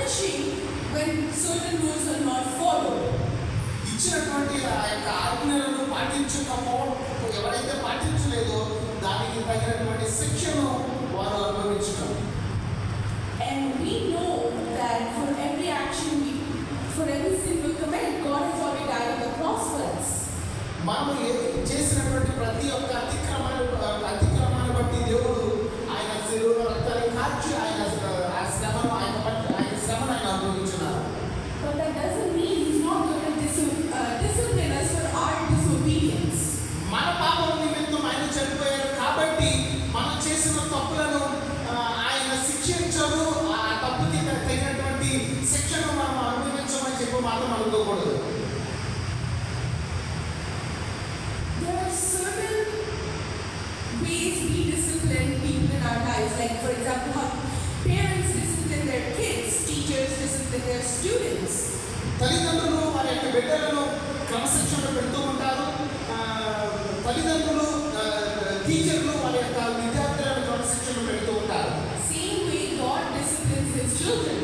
punishing when certain rules are not followed. ఇచ్చినటువంటి ఆ యొక్క ఆజ్ఞలను పాటించకపోవడం, ఎవరైతే పాటించలేదో దానికి తగినటువంటి శిక్షను వారు అనుభవించడం. And we know that for every action for every sin we commit, God has already died on the cross for us. మనం చేసినటువంటి ప్రతి ఒక్క అతిక్రమాన్ని బట్టి దేవుడు ఆయన శరీరంలో రక్తాన్ని కార్చి ఆయన శ్రమను ఆయన అనుభవించున్నారు. But that doesn't mean He's not going to discipline us for our disobedience. మన పాపం నిమిత్తం ఆయన చనిపోయారు కాబట్టి మనం చేసిన తప్పులను ఆయన శిక్షించడు. ఆ తప్పుకి తగినటువంటి శిక్షను మనం అనుభవించమని చెప్పి మాత్రం అనుకోకూడదు. There are certain ways we discipline people in our lives. Like for example, how parents discipline their kids, teachers discipline their students. తల్లిదండ్రులు వారి యొక్క బిడ్డలను క్రమశిక్షణలో పెడుతూ ఉంటారు. తల్లిదండ్రులు టీచర్లు వారి యొక్క విద్యార్థులను క్రమశిక్షణలో పెడుతూ ఉంటారు. Same way God disciplines His children.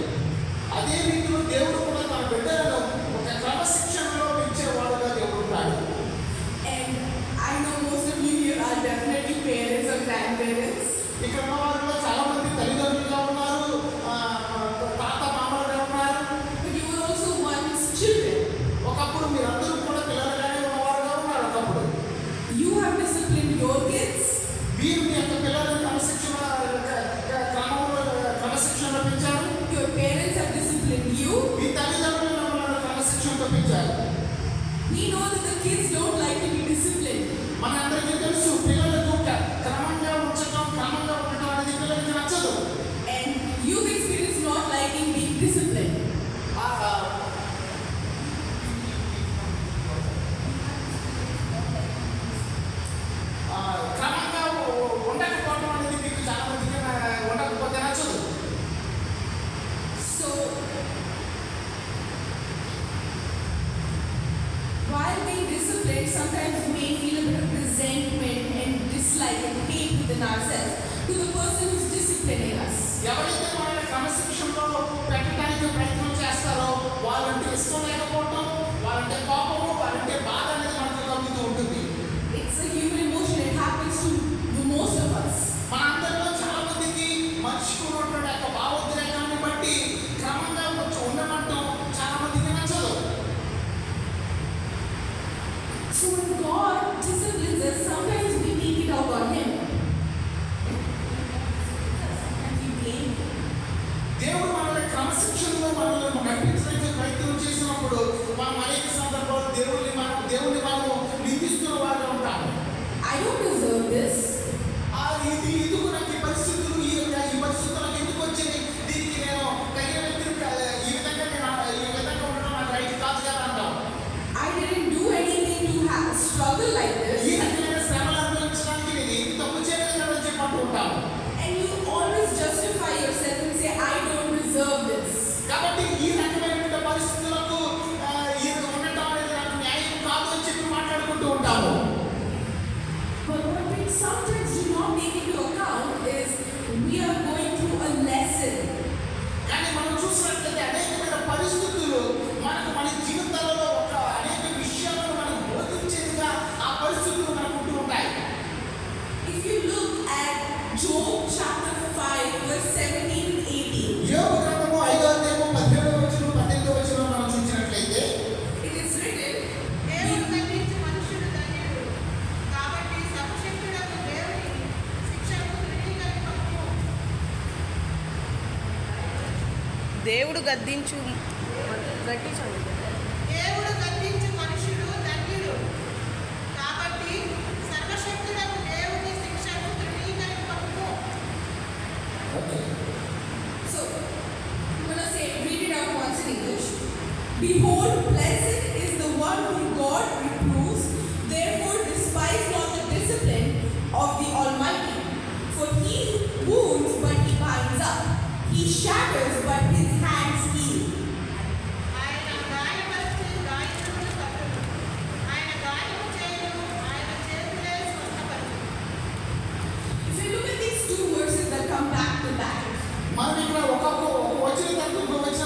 అదే రీతిలో దేవుడు కూడా తన బిడ్డలను ఒక క్రమశిక్షణలో పెంచేవాడుగా దేవుడు ఉంటాడు. And I know most of you here are definitely parents or grandparents. ఇక్కడ ఉన్న వారిలో చాలా మంది తల్లిదండ్రులుగా ఉన్నారు, తాత మామలుగా ఉన్నారు. But you were also once children. ఒకప్పుడు మీరందరూ కూడా పిల్లలుగానే ఉన్నవారుగా ఉన్నారు. ఒకప్పుడు You have disciplined your kids. మీరు మీ యొక్క పిల్లలను క్రమశిక్షణలో పెంచారు. Your parents have disciplined you. మీ తల్లిదండ్రులు మిమ్మల్ని క్రమశిక్షణతో పెంచారు. We know that the kids don't like to be disciplined. మనందరికీ తెలుసు పిల్లలకు క్రమంగా ఉండటం అనేది పిల్లలకి నచ్చదు. And you've experienced not liking being disciplined. క్రమంగా ఉండకపోవడం అనేది మీకు చాలా మందికి ఉండకపోతే నచ్చదు. So while being disciplined, sometimes we may feel a bit of resentment and dislike and hate within ourselves to the person who's disciplining us. ఎవరైతే మనల్ని క్రమశిక్షణలో పెట్టడానికి ప్రయత్నం చేస్తారో వాళ్ళంటే ఇష్టం లేకపోవటం, వాళ్ళంటే కోపము, వాళ్ళంటే బాధ అనేది మనకు కలుగుతూ ఉంటుంది. It's a human emotion. It happens to most of us. మనందరిలో చాలా మందికి మనిషికి ఉన్నటువంటి యొక్క భావోద్రేకాన్ని బట్టి క్రమంగా ఉండమంటాం చాలా మందికి నచ్చదు. So when God disciplines us, sometimes we take it out on Him. And we blame Him. దేవుడు మనల్ని క్రమశిక్షణలో మనల్ని నడిపించడానికి ప్రయత్నం చేసినప్పుడు మనం అనేక సందర్భాలు దేవుని మనము నిందిస్తున్న వారిగా ఉంటాము. I don't deserve this. ఇది ఎందుకు నాకు ఈ పరిస్థితులు ఈ పరిస్థితులు నాకు ఎందుకు వచ్చింది, దీనికి నేను తగిన వ్యక్తిని ఈ విధంగా ఉండడం నాకు రైట్ కాదు కదా అంటాం. I didn't do anything to struggle like this. ఈ రకమైన శ్రమలు అనుభవించడానికి నేను ఏమి తప్పు చేయలేదు కదా అని చెప్పంటూ ఉంటాము. And you always justify yourself and say, I don't deserve this. కాబట్టి ఈ రకమైన పరిస్థితులకు ఉండటం అనేది నాకు న్యాయం కాదు అని చెప్పి మాట్లాడుకుంటూ ఉంటాము. But what we sometimes do not take into account is we are going through a lesson. కానీ మనం చూసినట్లయితే అనేకమైన పరిస్థితులు మనకు మన జీవితాలలో అనేక విషయాలను మనం బోధించేదిగా ఆ పరిస్థితులు మనకు ఉంటూ ఉంటాయి. If you look at Job chapter 5 verse 17 and 18. యోబు గ్రంథము 5వ అధ్యాయము 17వ వచనం 18వ వచనం మనం చూసినట్లయితే It is written, దేవుడు గద్దించు మనుషుడు ధన్యుడు, కాబట్టి సర్వశక్తుడగు దేవుని శిక్షకు తృణీకరింపకు. దేవుడు గద్దించు గట్టించండి. దేవుడు గద్దించు మనుషుడు ధన్యుడు, కాబట్టి సర్వశక్తుడగు దేవుని శిక్షకు తృణీకరింపకు. so I'm going to say, read it out once in English. Behold, blessed is the one whom God reproves, therefore despise not the discipline of the Almighty. For he wounds, but he binds up. He shatters, but his hands heal. ఆయన గాయపరిచి గాయకుడు కట్టును, ఆయన గాయము చేయును, ఆయన చేతులే స్వస్థపరచును. If you look at these two verses that come back to back, మనం ఇక్కడ ఒక వచ్చిన తర్వాత ఇంకో వచ్చిన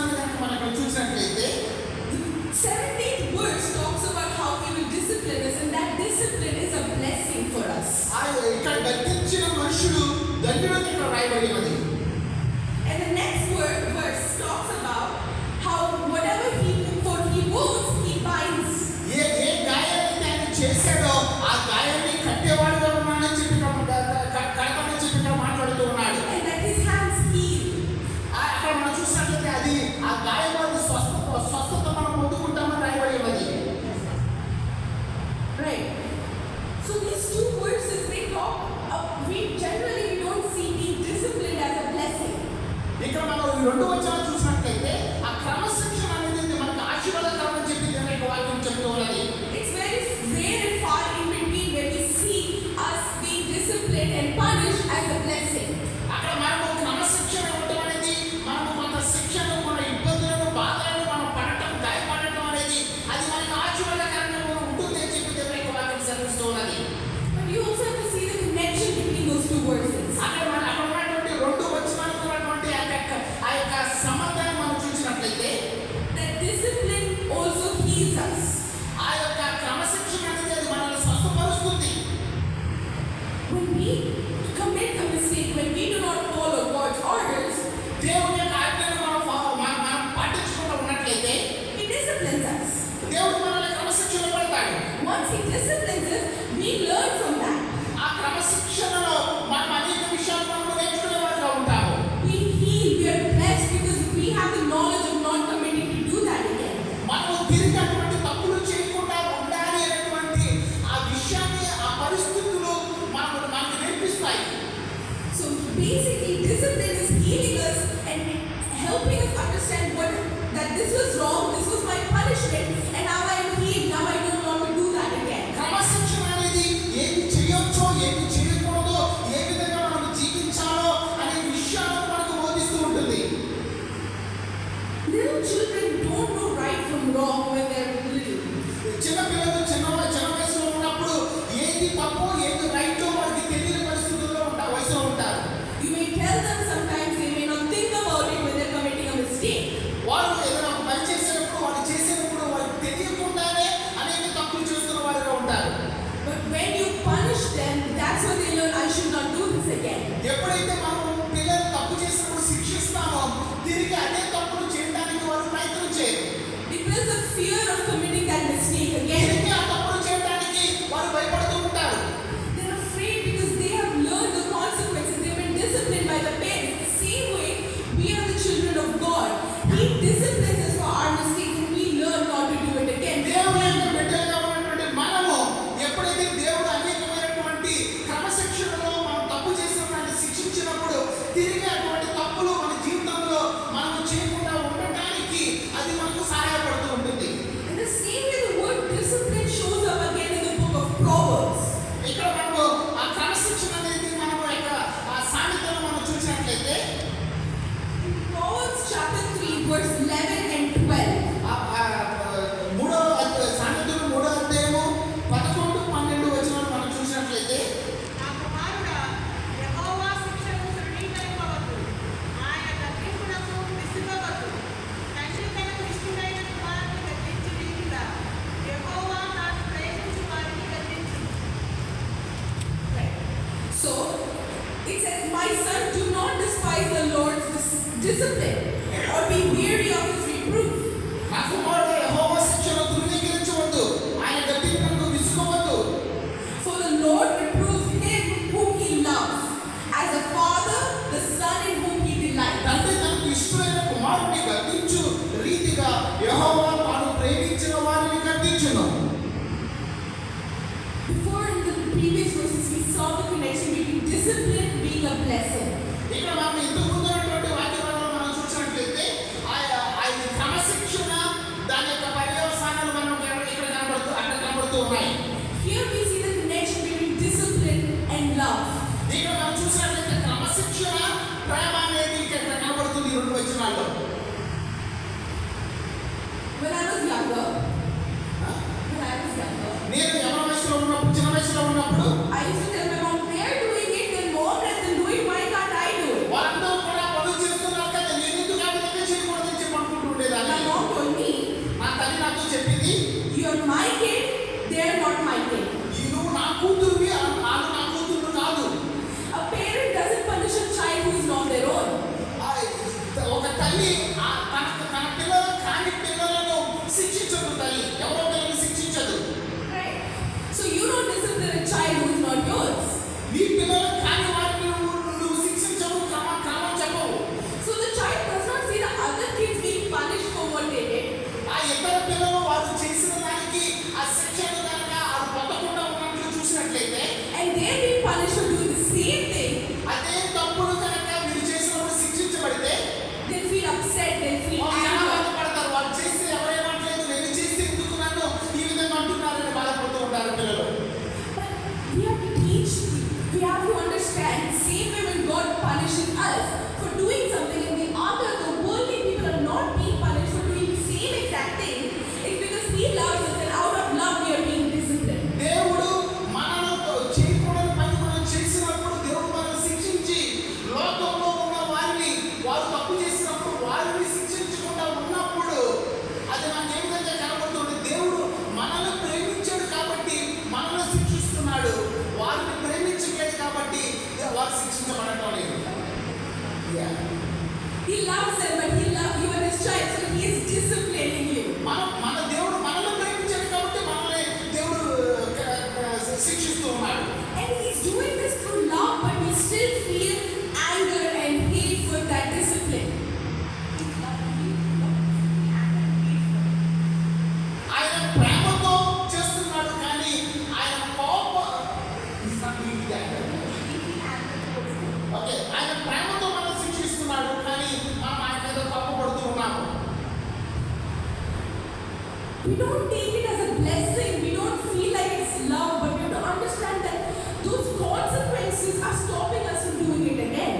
ఈ 2 వచనాలు చూసినట్లయితే ఆ క్రమశిక్షణ అనేది మనకు ఆశీర్వాదకరం అని చెప్పి దేవుని యొక్క వాక్యం చెప్తూ ఉన్నది. It's very rare and far in between when we see us being disciplined and punished as a blessing. అక్కడ మనము క్రమశిక్షణ ఇవ్వటం అనేది, మనము కొంత శిక్షను, మన ఇబ్బందులను, బాధలను మనం పడటం, గాయపడటం అనేది అది మనకు ఆశీర్వాదకరంగా ఉంటుంది అని చెప్పి దేవుని యొక్క వాక్యం సెలవిస్తూ ఉన్నది. But you also have to see the connection between those two verses. అక్కడ ఉన్నటువంటి 2 వచనాలకు ఉన్నటువంటి ఆ యొక్క సంబంధాన్ని మనం చూసినట్లయితే That discipline also heals us. ఆ యొక్క క్రమశిక్షణ అనేది అది మనల్ని స్వస్థపరుస్తుంది. When we commit a mistake, when we do not follow God's orders, దేవుని యొక్క ఆజ్ఞను మనం పాటించకుండా ఉన్నట్లయితే He disciplines us. దేవుడు మనల్ని క్రమశిక్షణ పెడతాడు. Once He disciplines us, we learn from that. ఆ క్రమశిక్షణలో మనం అనేక విషయాలు మనం నేర్చుకునేవారుగా ఉంటాము. We heal, we are blessed because we have the knowledge of not committing to do that again. మనము తిరిగి అటువంటి తప్పులు చేయకుండా ఉండాలి అనేటువంటి ఆ విషయాన్ని, ఆ పరిస్థితులు మనకు నేర్పిస్తాయి. So basically, discipline is healing us and helping us understand that this was wrong, this was my punishment, and now I am healed. Now I don't want to do that again. క్రమశిక్షణ అనేది ఏమి చేయొచ్చో, ఏమి చేయకూడదో, ఏ విధంగా మనం జీవించాలో అనే విషయాలను మనకు బోధిస్తూ ఉంటుంది. Little children don't know right from wrong when they're little. చిన్నపిల్లలు చిన్న వయసులో ఉన్నప్పుడు ఏది తప్పు, ఏది రైటో వారికి తెలియని పరిస్థితుల్లో వయసులో ఉంటారు. You may tell them sometimes, they may not think about it when they're committing a mistake. వారు ఏదైనా ఒక పని చేసేటప్పుడు, వాళ్ళు చేసేటప్పుడు వారికి తెలియకుండానే అనేక తప్పులు చేస్తున్న వారుగా ఉంటారు. But when you punish them, that's when they learn, I should not do this again. ఎప్పుడైతే మనం పిల్లలు తప్పు చేసినప్పుడు శిక్షిస్తామో తిరిగి అదే తప్పులు చేయడానికి వారు ప్రయత్నం చేయరు. It builds a fear of committing that mistake again. తిరిగి ఆ తప్పులు చేయడానికి వారు భయపడుతూ ఉంటారు. They're afraid because they have learned the consequences. They've been disciplined by the parents. The same way, we are the children of God. He disciplines us for our mistakes and we learn not to do it again. దేవుని యొక్క బిడ్డలుగా ఉన్నటువంటి మనము ఎప్పుడైతే దేవుడు అనేకమైనటువంటి క్రమశిక్షణలో మనం తప్పు చేసినటువంటి శిక్షించినప్పుడు తిరిగి అటువంటి తప్పులు మన జీవితంలో మనము చేయకుండా ఉండటానికి అది మనకు సహాయపడుతూ ఉంటుంది. In the same way, the word discipline shows up again in the book of Proverbs. ఇక్కడ మనము ఆ క్రమశిక్షణ అనేది మనము యొక్క ఆ సామెతను మనం చూసినట్లయితే Proverbs chapter 3, verse 11 and 12. సామెతలు 3వ అధ్యాయము 11, 12 వచనాలు మనం చూసినట్లయితే నా కుమారుడా, యెహోవా శిక్షకు తృణీకరింపవద్దు. ఆయన గద్దింపునకు విసుగవద్దు. తండ్రి తనకు ఇష్టుడైన కుమారుని గద్దించు రీతిగా యెహోవా తాను ప్రేమించు వారిని గద్దించును. Right. So, it says, my son, do not despise the Lord's discipline or be weary of his reproof. నా కుమారుడు యెహోవా శిక్షను తృణీకరించవద్దు, ఆయన గద్దింపునకు విసుగవద్దు. For the Lord reproves him whom he loves, as a father the son in whom he delights. తండ్రి తనకు ఇష్టమైన కుమారుడిని గద్దించు రీతిగా యెహోవా తాను ప్రేమించిన వారిని గద్దించును. Before in the previous verses we saw the connection between discipline being a blessing. ఇక్కడ మనం ఇంతకు ముందు ఉన్నటువంటి వాక్యాలలో మనం చూసినట్లయితే ఆ క్రమశిక్షణ దాని యొక్క పర్యవసానాలు మనం ఇక్కడ కనబడుతూ ఉన్నాయి. Here we see the connection between discipline and love. ఇక్కడ మనం చూసినట్లయితే క్రమశిక్షణ, ప్రేమ అనేది ఇక్కడ కనబడుతుంది 2 వచనాల్లో. When I was younger, నేను యవ్వన వయసులో ఉన్నప్పుడు, చిన్న వయసులో ఉన్నప్పుడు I used to tell my mom, they are doing it, then mom let them do it, why can't I do it? వాళ్ళందరూ కూడా పనులు చేస్తున్నారు కదా, నేను ఎందుకు ఆ విధంగా చేయకూడదని చెప్పి అనుకుంటూ ఉండేదాన్ని. My mom told me, నా తల్లి నాతో చెప్పింది, you are my kid, they are not my kid. నువ్వు నా కూతురువి, వాళ్ళు నా కూతురు కాదు. A parent doesn't punish a child who is not their own. ఒక తల్లి తన పిల్లలను కాని పిల్లలను శిక్షించదు. తల్లి ఎవరో పిల్లలను శిక్షించదు. Right? Yeah. He loves them, but you are his child, so he is disciplining you. మన దేవుడు మనల్ని ప్రేమించాడు కాబట్టి మనల్ని దేవుడు శిక్షిస్తూ ఉన్నాడు. And he's doing this through love, but we still feel anger and hate for that discipline. ఆయన ప్రేమతో చేస్తున్నాడు కానీ ఆయన ఓకే ఆయన ప్రేమతో మనం శిక్షిస్తున్నాడు కానీ మనం ఆయన మీద కోపపడుతూ ఉన్నాము. We don't take it as a blessing. We don't feel like it's love, but we have to understand that those consequences are stopping us from doing it again.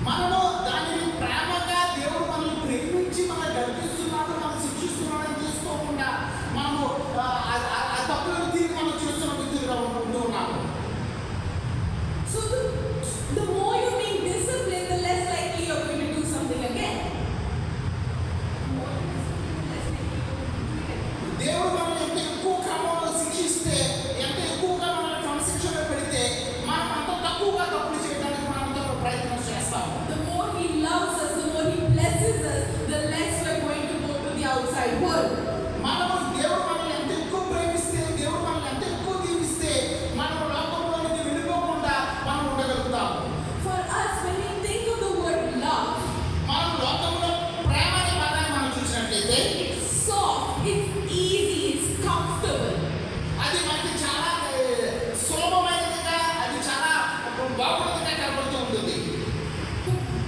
మనము దానిని ప్రేమగా దేవుడు మనల్ని ప్రేమించి మనం గర్విస్తున్నాడు మనం శిక్షిస్తున్నాడని తీసుకోకుండా మనము ఆ తప్పులను తిరిగి మనం చేస్తున్న విధంగా ఉంటూ ఉన్నాము. So the more you being disciplined, the less likely you're going to do something again. దేవుడు మనల్ని ఎంత ఎక్కువ క్రమంలో శిక్షిస్తే ఎంత ఎక్కువగా మనల్ని క్రమశిక్షణలో పెడితే మనం అంత తక్కువగా తప్పులు చేయడానికి మనం అంత ప్రయత్నం చేస్తాము. The more he loves us, the more he blesses us, the less we're going to go to the outside world. మనము దేవుడు మనల్ని ఎంత ఎక్కువ ప్రేమిస్తే దేవుడు మనల్ని ఎంత ఎక్కువ దీవిస్తే మనం లోకంలోనికి వెళ్ళిపోకుండా మనం ఉండగలుగుతాము. For us, when we think of the word love, మనం లోకంలో ప్రేమ అనే పదాన్ని మనం చూసినట్లయితే it's soft, it's easy, it's comfortable. అది మనకి చాలా సులభమైనదిగా అది చాలా బాగున్నదిగా కనబడుతూ ఉంటుంది.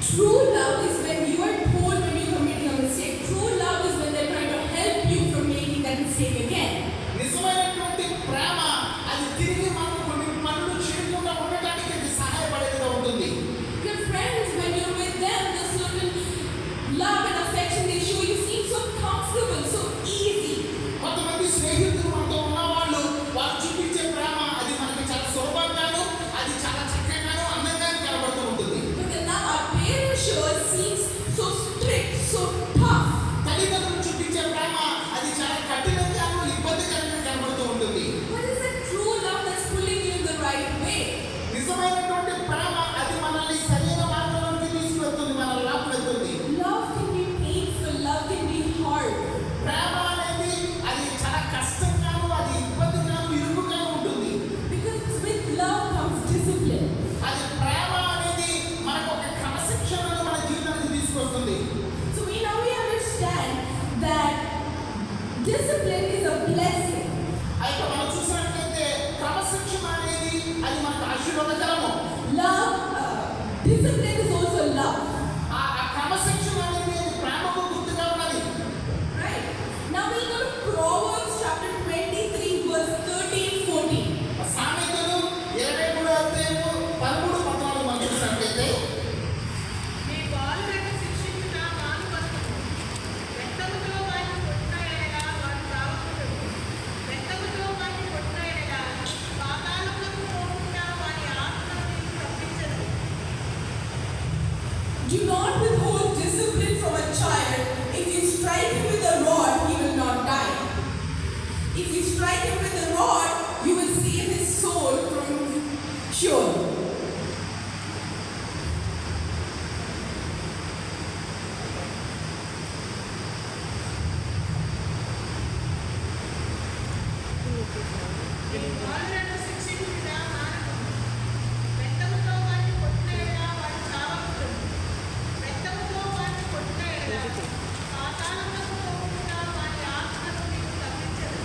True love is when you are told when you're committing a mistake. True love is when they're trying to help you from making that mistake again. నిజమైనటువంటి ప్రేమ అది తిరిగి మనం కొన్ని పనులు చేయకుండా ఉండటానికి అది సహాయపడేదిగా ఉంటుంది. Your friends, when you're with them, the certain love and affection they show you seem so comfortable, so easy. కొంతమంది స్నేహితులు మనతో ఉన్నవాళ్ళు వాళ్ళు చూపించే ప్రేమ అది మనకి చాలా సులభంగాను అది చాలా చక్కగాను అందంగాను కనబడుతూ ఉంటుంది. But the love our parents show us seems so strict, so tough. తల్లిదండ్రులు చూపించే ప్రేమ అది చాలా కఠినంగాను ఇబ్బందికరంగా కనబడుతూ ఉంటుంది. What is that true love that's pulling you in the right way? నిజమైనటువంటి ప్రేమ అది మనల్ని సరైన మార్గంలోకి తీసుకువెళ్తుంది మనల్ని లాక్కువెళ్తుంది. Love can be painful, love can be hard. ప్రేమ అనేది అది చాలా కష్టంగాను అది ఇబ్బందిగాను ఇరుకుగాను ఉంటుంది. Because with love comes discipline. అది ప్రేమ అనేది మనకు ఒక క్రమశిక్షణను మన జీవితానికి తీసుకొస్తుంది. So we understand that discipline is a blessing. అయితే మనం చూసినట్లయితే క్రమశిక్షణ అనేది అది మనకు ఆశీర్వాదకరము. Love, discipline is also love. ఆ క్రమశిక్షణ అనేది అది ప్రేమకు గుర్తుగా ఉన్నది. Right? Now we'll go to Proverbs chapter 23, verse 13, 14. సామెతలు 23వ అధ్యాయము 13, 14 మనం చూసినట్లయితే నీ బాలులను శిక్షించుట మానుకొనుము. రక్తముతో వారిని కొట్టిన యెడల వారు చావకుందురు. రక్తముతో వారిని కొట్టిన యెడల పాతాళమునకు పోకుండా వారి ఆత్మను నీకు తప్పించదు. Do not withhold discipline from a child. If you strike him with a rod, he will not die. If you strike him with a rod, you will save his soul from Sheol. నీ బాలులను శిక్షించుట మానుకొనుము. రక్తముతో వారిని కొట్టిన యెడల వారు చావకుందురు. రక్తముతో వారిని కొట్టిన యెడల పాతాళమునకు పోకుండా వారి ఆత్మను నీకు తప్పించదు.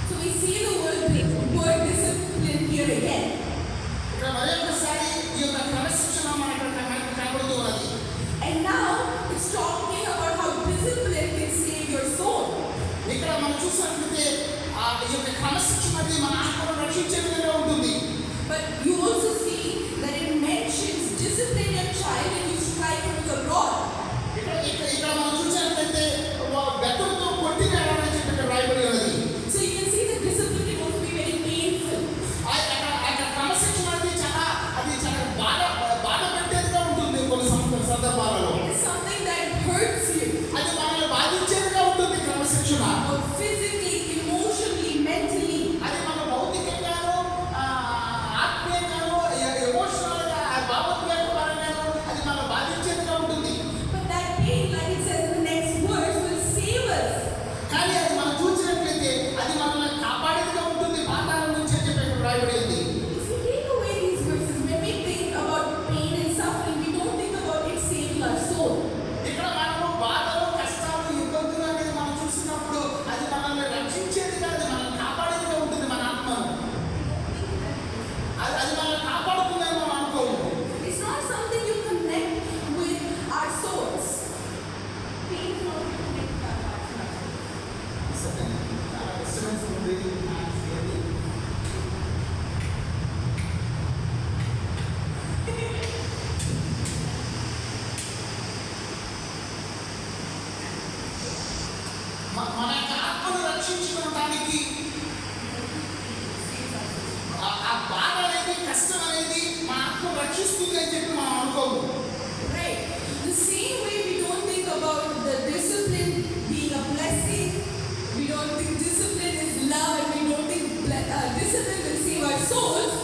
So we see the word discipline here again. ఇక్కడ మరొకసారి ఈ యొక్క క్రమశిక్షణ మనకు కనబడుతూ ఉన్నది. And now it's talking about how discipline can save your soul. ఇక్కడ మనం చూసినట్లయితే ఈ యొక్క క్రమశిక్షణ అనేది మన ఆత్మను రక్షించే విధంగా ఉంటుంది. But you also see that it mentions discipline your child if you strike him with a rod. ఇక్కడ మనం చూసినట్లయితే బెత్తలతో కొట్టిన అని చెప్పి ఇక్కడ రాయబడి ఉన్నది. So you can see that discipline can also be very painful. ఆ యొక్క క్రమశిక్షణ అనేది చాలా బాధ పెట్టేదిగా ఉంటుంది కొన్ని సందర్భాలలో. It is something that hurts you, అది మనల్ని బాధించేదిగా ఉంటుంది క్రమశిక్షణ. or physically, emotionally, mentally. అది మన భౌతికంగాను ఆత్మీయంగాను ఎమోషనల్గా భావోద్వేగపరంగాను అది మన బాధ రక్షించుకోవడానికి ఆ బాధ అనేది, కష్టం అనేది మా ఆత్మ రక్షిస్తుంది అని చెప్పి మనం అనుకోము. Right. The same way we don't think about the discipline being a blessing, we don't think discipline is love, and we don't think discipline will save our souls.